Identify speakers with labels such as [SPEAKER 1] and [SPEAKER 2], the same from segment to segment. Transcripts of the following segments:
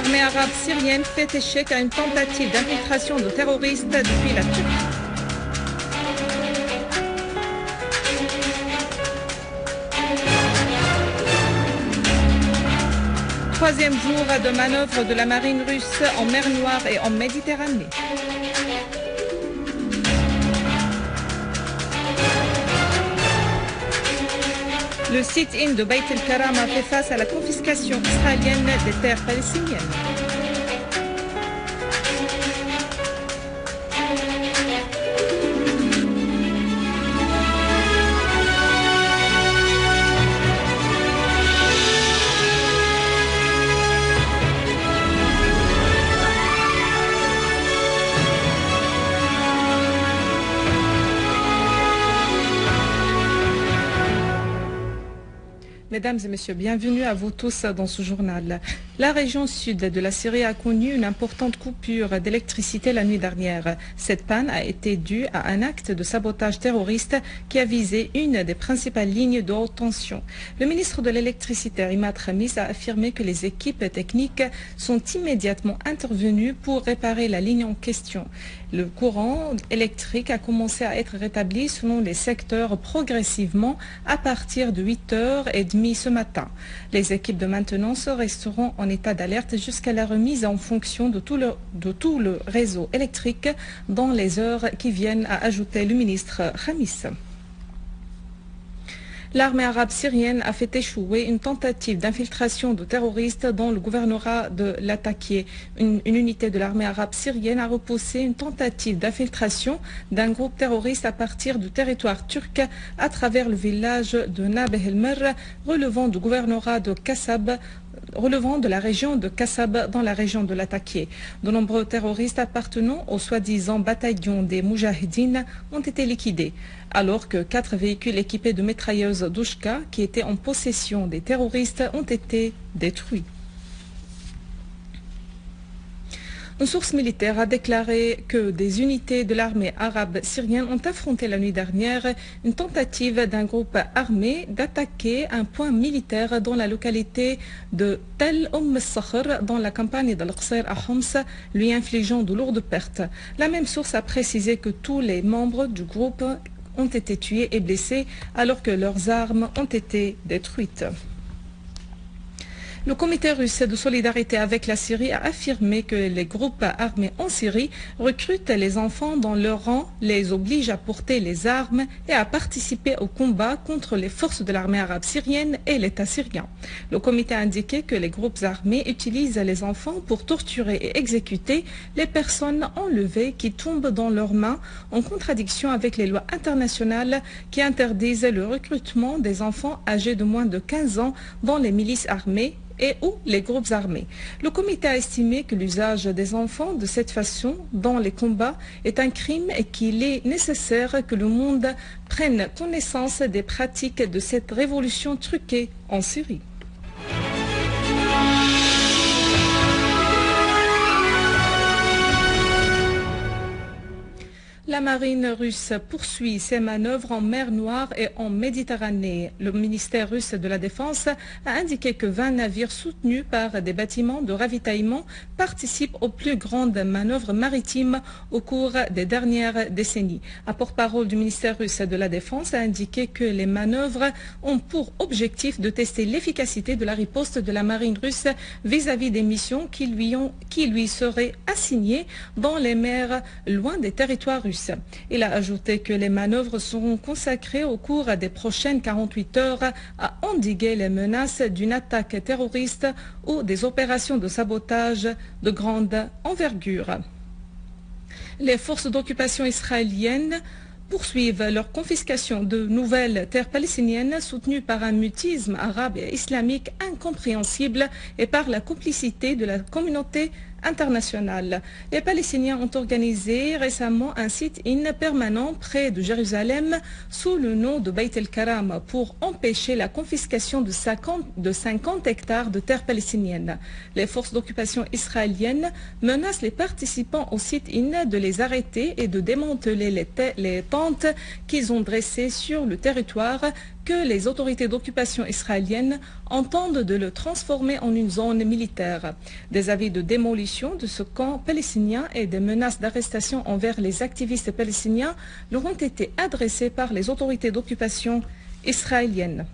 [SPEAKER 1] L'armée arabe syrienne fait échec à une tentative d'infiltration de terroristes depuis la Turquie. Troisième jour de manœuvre de la marine russe en mer Noire et en Méditerranée. Le sit-in de Beit el-Karama fait face à la confiscation israélienne des terres palestiniennes. Mesdames et messieurs, bienvenue à vous tous dans ce journal. La région sud de la Syrie a connu une importante coupure d'électricité la nuit dernière. Cette panne a été due à un acte de sabotage terroriste qui a visé une des principales lignes de haute tension. Le ministre de l'électricité, Imad Khamis, a affirmé que les équipes techniques sont immédiatement intervenues pour réparer la ligne en question. Le courant électrique a commencé à être rétabli selon les secteurs progressivement à partir de 8h30 ce matin. Les équipes de maintenance resteront en état d'alerte jusqu'à la remise en fonction de tout le réseau électrique dans les heures qui viennent, a ajouté le ministre Khamis. L'armée arabe syrienne a fait échouer une tentative d'infiltration de terroristes dans le gouvernorat de Latakia. Une unité de l'armée arabe syrienne a repoussé une tentative d'infiltration d'un groupe terroriste à partir du territoire turc à travers le village de Nabih el-Mer, relevant du gouvernorat de Kassab, relevant de la région de Kassab dans la région de Latakia. De nombreux terroristes appartenant au soi-disant bataillon des Moujahidines ont été liquidés, alors que 4 véhicules équipés de mitrailleuses Douchka qui étaient en possession des terroristes ont été détruits. Une source militaire a déclaré que des unités de l'armée arabe syrienne ont affronté la nuit dernière une tentative d'un groupe armé d'attaquer un point militaire dans la localité de Tel Sakhr dans la campagne d'Al-Qsir à Homs, lui infligeant de lourdes pertes. La même source a précisé que tous les membres du groupe ont été tués et blessés alors que leurs armes ont été détruites. Le comité russe de solidarité avec la Syrie a affirmé que les groupes armés en Syrie recrutent les enfants dans leur rang, les obligent à porter les armes et à participer au combat contre les forces de l'armée arabe syrienne et l'État syrien. Le comité a indiqué que les groupes armés utilisent les enfants pour torturer et exécuter les personnes enlevées qui tombent dans leurs mains, en contradiction avec les lois internationales qui interdisent le recrutement des enfants âgés de moins de 15 ans dans les milices armées et ou les groupes armés. Le comité a estimé que l'usage des enfants de cette façon dans les combats est un crime et qu'il est nécessaire que le monde prenne connaissance des pratiques de cette révolution truquée en Syrie. La marine russe poursuit ses manœuvres en mer Noire et en Méditerranée. Le ministère russe de la Défense a indiqué que 20 navires soutenus par des bâtiments de ravitaillement participent aux plus grandes manœuvres maritimes au cours des dernières décennies. Un porte-parole du ministère russe de la Défense a indiqué que les manœuvres ont pour objectif de tester l'efficacité de la riposte de la marine russe vis-à-vis des missions qui lui seraient assignées dans les mers loin des territoires russes. Il a ajouté que les manœuvres seront consacrées au cours des prochaines 48 heures à endiguer les menaces d'une attaque terroriste ou des opérations de sabotage de grande envergure. Les forces d'occupation israéliennes poursuivent leur confiscation de nouvelles terres palestiniennes soutenues par un mutisme arabe et islamique incompréhensible et par la complicité de la communauté internationale. Les Palestiniens ont organisé récemment un sit-in permanent près de Jérusalem sous le nom de Beit el-Karama pour empêcher la confiscation de 50 hectares de terres palestiniennes. Les forces d'occupation israéliennes menacent les participants au sit-in de les arrêter et de démanteler les tentes qu'ils ont dressées sur le territoire que les autorités d'occupation israéliennes entendent de le transformer en une zone militaire. Des avis de démolition de ce camp palestinien et des menaces d'arrestation envers les activistes palestiniens leur ont été adressés par les autorités d'occupation israéliennes.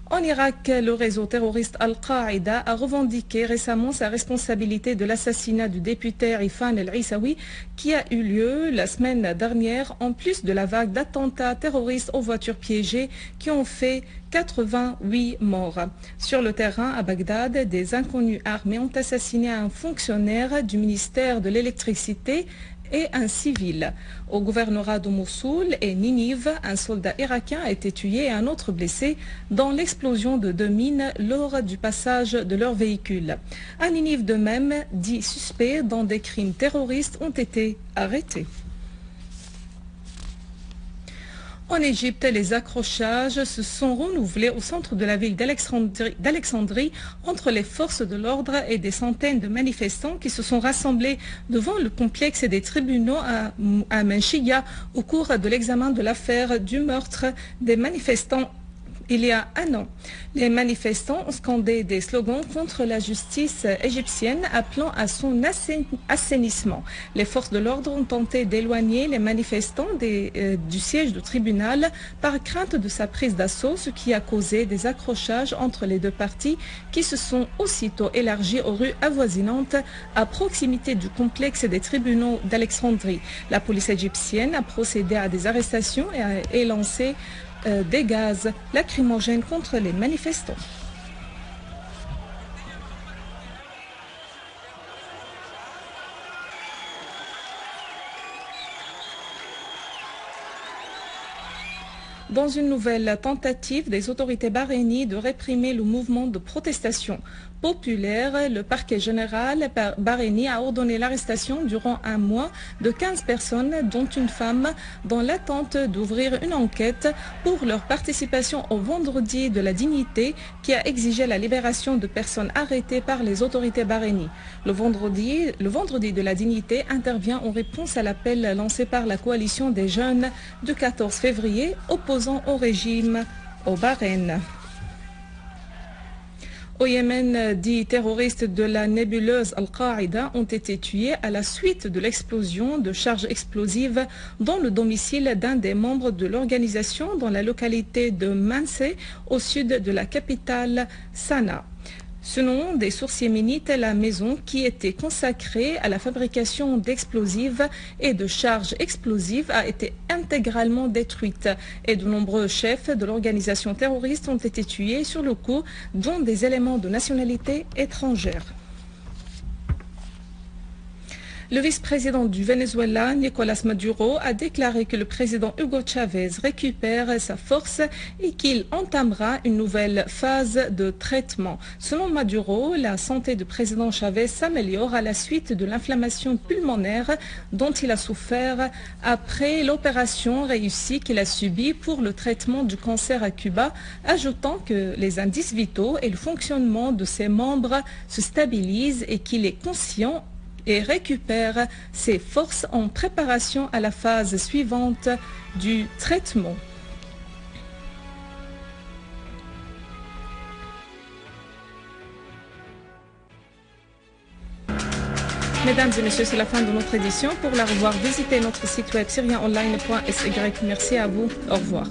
[SPEAKER 1] En Irak, le réseau terroriste Al-Qaïda a revendiqué récemment sa responsabilité de l'assassinat du député Rifan El-Issaoui qui a eu lieu la semaine dernière, en plus de la vague d'attentats terroristes aux voitures piégées qui ont fait 88 morts. Sur le terrain, à Bagdad, des inconnus armés ont assassiné un fonctionnaire du ministère de l'électricité et un civil. Au gouvernorat de Mossoul et Ninive, un soldat irakien a été tué et un autre blessé dans l'explosion de 2 mines lors du passage de leur véhicule. À Ninive de même, 10 suspects dans des crimes terroristes ont été arrêtés. En Égypte, les accrochages se sont renouvelés au centre de la ville d'Alexandrie entre les forces de l'ordre et des centaines de manifestants qui se sont rassemblés devant le complexe des tribunaux à Menchia au cours de l'examen de l'affaire du meurtre des manifestants il y a un an. Les manifestants ont scandé des slogans contre la justice égyptienne appelant à son assainissement. Les forces de l'ordre ont tenté d'éloigner les manifestants du siège du tribunal par crainte de sa prise d'assaut, ce qui a causé des accrochages entre les deux parties qui se sont aussitôt élargis aux rues avoisinantes à proximité du complexe des tribunaux d'Alexandrie. La police égyptienne a procédé à des arrestations et lancé des gaz lacrymogènes contre les manifestants. Dans une nouvelle tentative des autorités bahreïniennes de réprimer le mouvement de protestation populaire, le parquet général bahreïnien a ordonné l'arrestation durant un mois de 15 personnes, dont une femme, dans l'attente d'ouvrir une enquête pour leur participation au vendredi de la dignité qui a exigé la libération de personnes arrêtées par les autorités bahreïniennes. Le vendredi de la dignité intervient en réponse à l'appel lancé par la coalition des jeunes du 14 février opposant au régime au Bahreïn. Au Yémen, 10 terroristes de la nébuleuse Al-Qaïda ont été tués à la suite de l'explosion de charges explosives dans le domicile d'un des membres de l'organisation dans la localité de Mansé, au sud de la capitale Sanaa. Selon des sources yéménites, la maison qui était consacrée à la fabrication d'explosifs et de charges explosives a été intégralement détruite et de nombreux chefs de l'organisation terroriste ont été tués sur le coup, dont des éléments de nationalité étrangère. Le vice-président du Venezuela, Nicolás Maduro, a déclaré que le président Hugo Chavez récupère sa force et qu'il entamera une nouvelle phase de traitement. Selon Maduro, la santé du président Chavez s'améliore à la suite de l'inflammation pulmonaire dont il a souffert après l'opération réussie qu'il a subie pour le traitement du cancer à Cuba, ajoutant que les indices vitaux et le fonctionnement de ses membres se stabilisent et qu'il est conscient et récupère ses forces en préparation à la phase suivante du traitement. Mesdames et messieurs, c'est la fin de notre édition. Pour la revoir, visitez notre site web syrienonline.sy. Merci à vous. Au revoir.